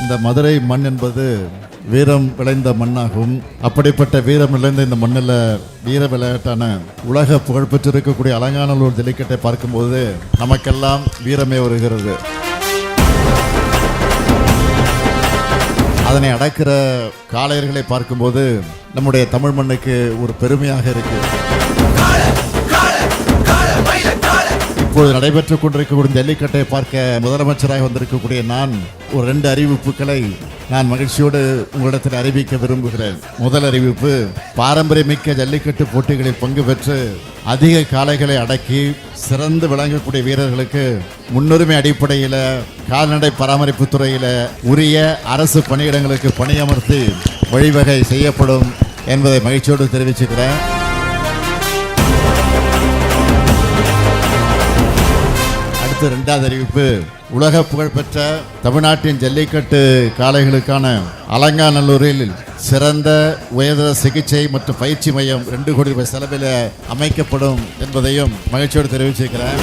இந்த மதுரை மண் என்பது வீரம் விளைந்த மண்ணாகும். அப்படிப்பட்ட வீரம் விளைந்த இந்த மண்ணில் வீர விளையாட்டான உலக புகழ்பெற்றிருக்கக்கூடிய அலங்காநல்லூர் ஜல்லிக்கட்டை பார்க்கும்போது நமக்கெல்லாம் வீரமே வருகிறது. அதனை அடக்கிற காளையர்களை பார்க்கும்போது நம்முடைய தமிழ் மண்ணுக்கு ஒரு பெருமையாக இருக்கு. இப்போது நடைபெற்றுக் கொண்டிருக்கக்கூடிய ஜல்லிக்கட்டை பார்க்க முதலமைச்சராக வந்திருக்கக்கூடிய நான் ஒரு 2 அறிவிப்புகளை நான் மகிழ்ச்சியோடு உங்களிடத்தில் அறிவிக்க விரும்புகிறேன். முதல் அறிவிப்பு, பாரம்பரியமிக்க ஜல்லிக்கட்டு போட்டிகளில் பங்கு பெற்று அதிக காளைகளை அடக்கி சிறந்து விளங்கக்கூடிய வீரர்களுக்கு முன்னுரிமை அடிப்படையில் கால்நடை பராமரிப்பு துறையில் உரிய அரசு பணியிடங்களுக்கு பணியமர்த்தி வழிவகை செய்யப்படும் என்பதை மகிழ்ச்சியோடு தெரிவிச்சுக்கிறேன். அடுத்து 2வது அறிவிப்பு, உலக புகழ்பெற்ற தமிழ்நாட்டின் ஜல்லிக்கட்டு காளைகளுக்கான அலங்காநல்லூரில் சிறந்த உயர்தர சிகிச்சை மற்றும் பயிற்சி மையம் 2 கோடி ரூபாய் செலவில் அமைக்கப்படும் என்பதையும் மகிழ்ச்சியோடு தெரிவிச்சிருக்கிறேன்.